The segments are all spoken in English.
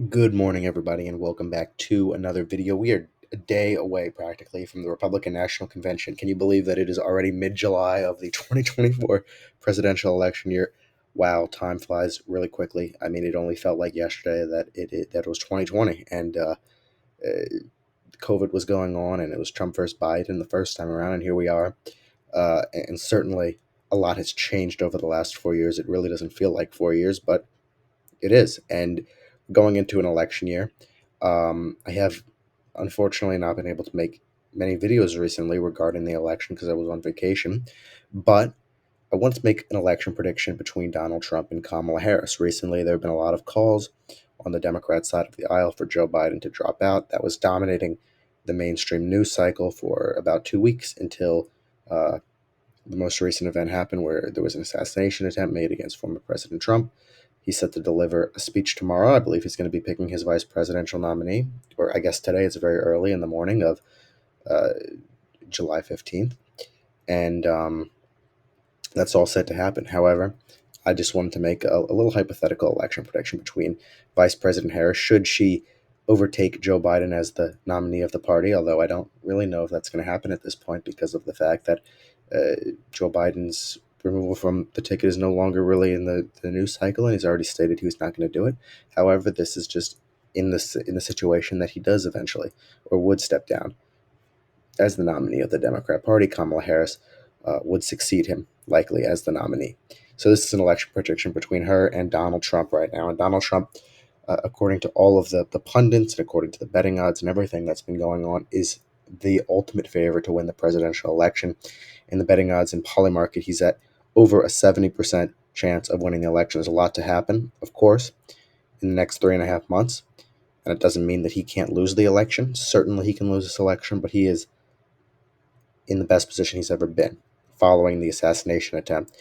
Good morning, everybody, and welcome back to another video. We are a day away practically from the Republican National Convention. Can you believe that it is already mid-July of the 2024 presidential election year? Wow, time flies really quickly. I mean, it only felt like yesterday that it was 2020, and COVID was going on, and it was Trump versus Biden the first time around, and here we are. And certainly, a lot has changed over the last 4 years. It really doesn't feel like 4 years, but it is. And going into an election year, I have unfortunately not been able to make many videos recently regarding the election because I was on vacation. But I want to make an election prediction between Donald Trump and Kamala Harris. Recently, there have been a lot of calls on the Democrat side of the aisle for Joe Biden to drop out. That was dominating the mainstream news cycle for about 2 weeks until uh, the most recent event happened where there was an assassination attempt made against former President Trump. He's set to deliver a speech tomorrow. I believe he's going to be picking his vice presidential nominee, or I guess today. It's very early in the morning of uh, July 15th. And that's all set to happen. However, I just wanted to make a little hypothetical election prediction between Vice President Harris, should she overtake Joe Biden as the nominee of the party, although I don't really know if that's going to happen at this point because of the fact that Joe Biden's removal from the ticket is no longer really in the news cycle, and he's already stated he was not going to do it. However, this is just in the situation that he does eventually or would step down as the nominee of the Democrat Party. Kamala Harris would succeed him, likely, as the nominee. So this is an election prediction between her and Donald Trump right now. And Donald Trump, according to all of the pundits and according to the betting odds and everything that's been going on, is the ultimate favorite to win the presidential election. In the betting odds and Polymarket, he's at over a 70% chance of winning the election. There's a lot to happen, of course, in the next 3.5 months. And it doesn't mean that he can't lose the election. Certainly he can lose this election, but he is in the best position he's ever been following the assassination attempt.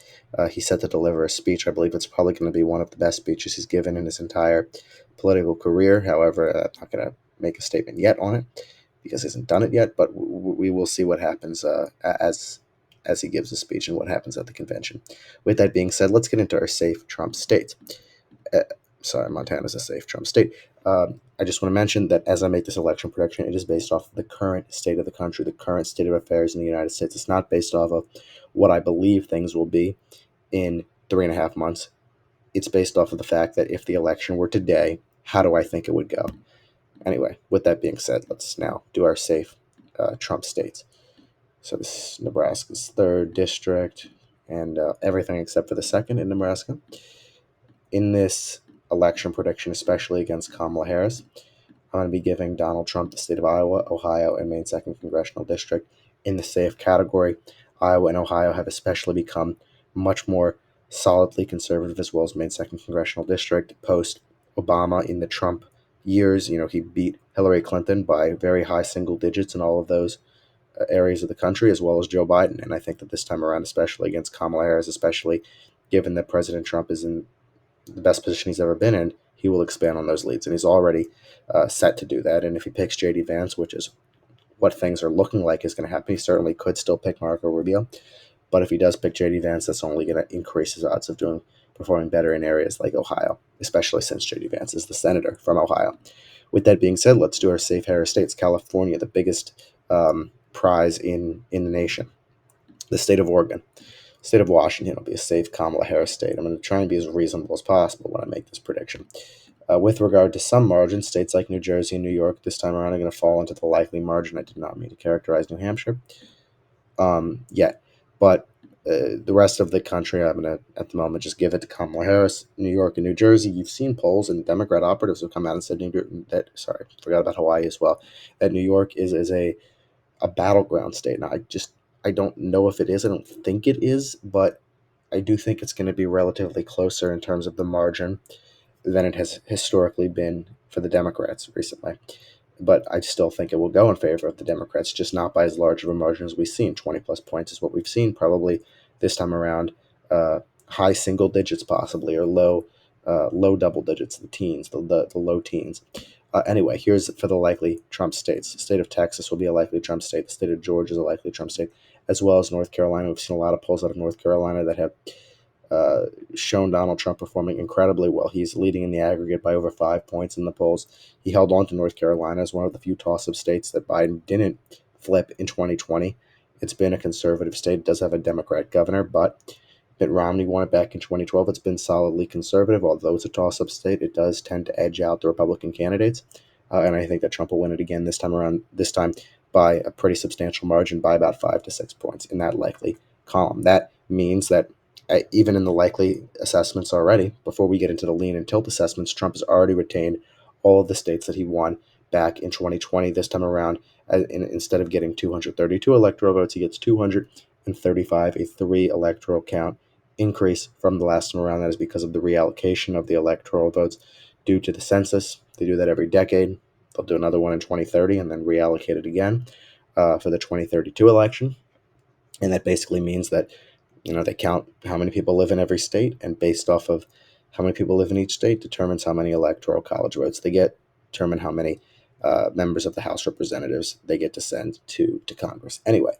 He's set to deliver a speech. I believe it's probably going to be one of the best speeches he's given in his entire political career. However, I'm not going to make a statement yet on it because he hasn't done it yet, but we will see what happens as he gives a speech and what happens at the convention. With that being said, let's get into our safe Trump states. Uh, Sorry, Montana's a safe Trump state. I just want to mention that as I make this election prediction, it is based off of the current state of the country, the current state of affairs in the United States. It's not based off of what I believe things will be in 3.5 months. It's based off of the fact that if the election were today, how do I think it would go? Anyway, with that being said, let's now do our safe Trump states. So this is Nebraska's third district and everything except for the second in Nebraska. In this election prediction, especially against Kamala Harris, I'm going to be giving Donald Trump the state of Iowa, Ohio, and Maine 2nd Congressional District in the safe category. Iowa and Ohio have especially become much more solidly conservative, as well as Maine 2nd Congressional District post Obama in the Trump years. You know, he beat Hillary Clinton by very high single digits in all of those areas of the country, as well as Joe Biden. And I think that this time around, especially against Kamala Harris, especially given that President Trump is in the best position he's ever been in, he will expand on those leads. And he's already set to do that. And if he picks J.D. Vance, which is what things are looking like is going to happen, he certainly could still pick Marco Rubio. But if he does pick J.D. Vance, that's only going to increase his odds of performing better in areas like Ohio, especially since J.D. Vance is the senator from Ohio. With that being said, let's do our safe Harris states. California, the biggest prize in the nation. The state of Oregon. State of Washington will be a safe Kamala Harris state. I'm going to try and be as reasonable as possible when I make this prediction. With regard to some margins, states like New Jersey and New York this time around are going to fall into the likely margin. I did not mean to characterize New Hampshire yet. But the rest of the country, I'm going to, at the moment, just give it to Kamala Harris. New York and New Jersey, you've seen polls, and Democrat operatives have come out and said forgot about Hawaii as well, that New York is a battleground state. Now, I don't know if it is. I don't think it is, but I do think it's going to be relatively closer in terms of the margin than it has historically been for the Democrats recently. But I still think it will go in favor of the Democrats, just not by as large of a margin as we've seen. 20 plus points is what we've seen probably this time around. High single digits possibly, or low double digits, the teens, the low teens. Anyway, here's for the likely Trump states. The state of Texas will be a likely Trump state. The state of Georgia is a likely Trump state, as well as North Carolina. We've seen a lot of polls out of North Carolina that have uh, shown Donald Trump performing incredibly well. He's leading in the aggregate by over 5 points in the polls. He held on to North Carolina as one of the few toss-up states that Biden didn't flip in 2020. It's been a conservative state. It does have a Democrat governor, but Mitt Romney won it back in 2012. It's been solidly conservative. Although it's a toss-up state, it does tend to edge out the Republican candidates. And I think that Trump will win it again this time around, this time by a pretty substantial margin, by about 5 to 6 points in that likely column. That means that even in the likely assessments already, before we get into the lean and tilt assessments, Trump has already retained all of the states that he won back in 2020. This time around, instead of getting 232 electoral votes, he gets 235, a 3 electoral count increase from the last time around. That is because of the reallocation of the electoral votes due to the census. They do that every decade. They'll do another one in 2030 and then reallocate it again for the 2032 election. And that basically means that they count how many people live in every state, and based off of how many people live in each state determines how many electoral college votes they get, determine how many members of the House Representatives they get to send to Congress. Anyway,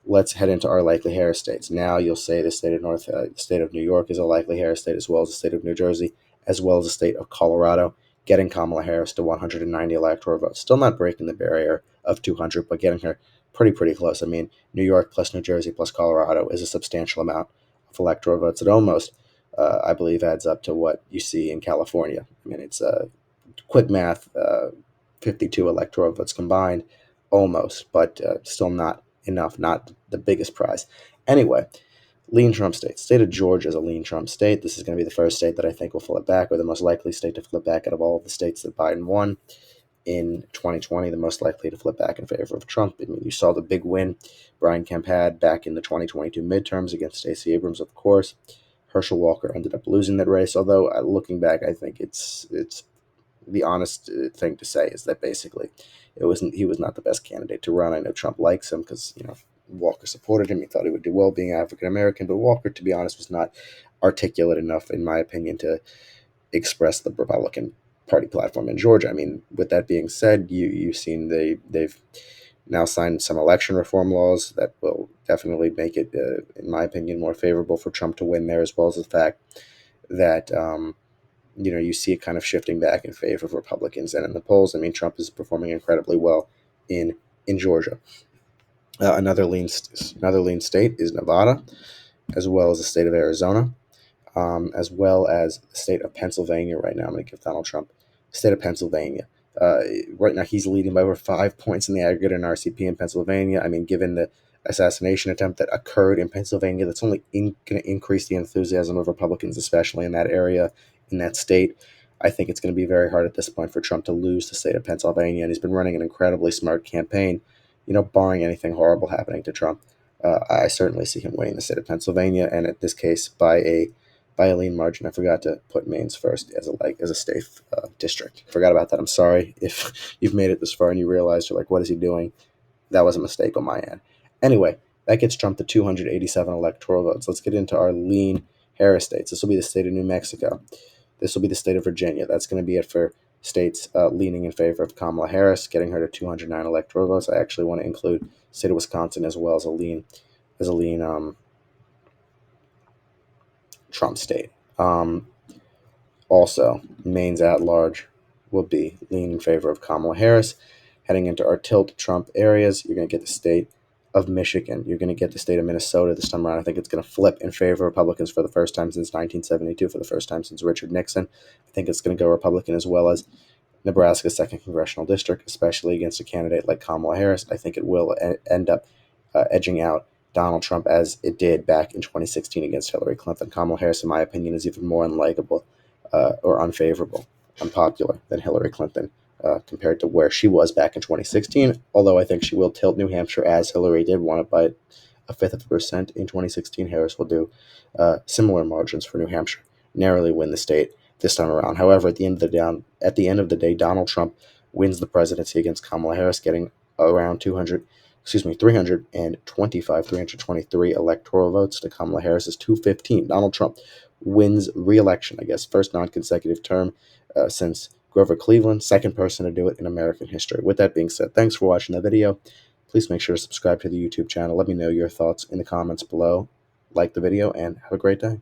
let's head into our likely Harris states. Now you'll say the state of New York is a likely Harris state, as well as the state of New Jersey, as well as the state of Colorado, getting Kamala Harris to 190 electoral votes. Still not breaking the barrier of 200, but getting her pretty close. I mean, New York plus New Jersey plus Colorado is a substantial amount of electoral votes. It almost, I believe, adds up to what you see in California. I mean, it's quick math, 52 electoral votes combined, almost, but still not enough, not the biggest prize. Anyway, lean Trump state. State of Georgia is a lean Trump state. This is going to be the first state that I think will flip back, or the most likely state to flip back out of all of the states that Biden won in 2020, the most likely to flip back in favor of Trump. I mean, you saw the big win Brian Kemp had back in the 2022 midterms against Stacey Abrams, of course. Herschel Walker ended up losing that race, although looking back, I think it's the honest thing to say is that basically he was not the best candidate to run. I know Trump likes him because Walker supported him. He thought he would do well being African American, but Walker, to be honest, was not articulate enough, in my opinion, to express the Republican Party platform in Georgia. I mean, with that being said, you've seen they've now signed some election reform laws that will definitely make it, in my opinion, more favorable for Trump to win there, as well as the fact that you see it kind of shifting back in favor of Republicans. And in the polls, I mean, Trump is performing incredibly well in Georgia. Another lean state is Nevada, as well as the state of Arizona, as well as the state of Pennsylvania. Right now, I'm going to give Donald Trump the state of Pennsylvania. Right now, he's leading by over 5 points in the aggregate in RCP in Pennsylvania. I mean, given the assassination attempt that occurred in Pennsylvania, that's only going to increase the enthusiasm of Republicans, especially in that area, in that state. I think it's going to be very hard at this point for Trump to lose the state of Pennsylvania, and he's been running an incredibly smart campaign, barring anything horrible happening to Trump. I certainly see him winning the state of Pennsylvania, and in this case, by a lean margin. I forgot to put Maine's first as a state district. Forgot about that. I'm sorry if you've made it this far and you realize you're like, what is he doing? That was a mistake on my end. Anyway, that gets Trump to 287 electoral votes. Let's get into our lean Harris states. This will be the state of New Mexico. This will be the state of Virginia. That's going to be it for states leaning in favor of Kamala Harris, getting her to 209 electoral votes. I actually want to include the state of Wisconsin as well as a lean Trump state. Also, Maine's at large will be lean in favor of Kamala Harris. Heading into our tilt Trump areas, you're going to get the state of Michigan. You're going to get the state of Minnesota this time around. I think it's going to flip in favor of Republicans for the first time since 1972, for the first time since Richard Nixon. I think it's going to go Republican, as well as Nebraska's 2nd Congressional District, especially against a candidate like Kamala Harris. I think it will end up edging out Donald Trump, as it did back in 2016 against Hillary Clinton. Kamala Harris, in my opinion, is even more unlikable or unfavorable, unpopular than Hillary Clinton compared to where she was back in 2016, although I think she will tilt New Hampshire as Hillary did, won it by a fifth of a percent in 2016. Harris will do similar margins for New Hampshire, narrowly win the state this time around. However, at the end of the day, Donald Trump wins the presidency against Kamala Harris, getting around 323 electoral votes to Kamala Harris's 215. Donald Trump wins re-election, I guess, first non-consecutive term since Grover Cleveland, second person to do it in American history. With that being said, thanks for watching the video. Please make sure to subscribe to the YouTube channel. Let me know your thoughts in the comments below. Like the video, and have a great day.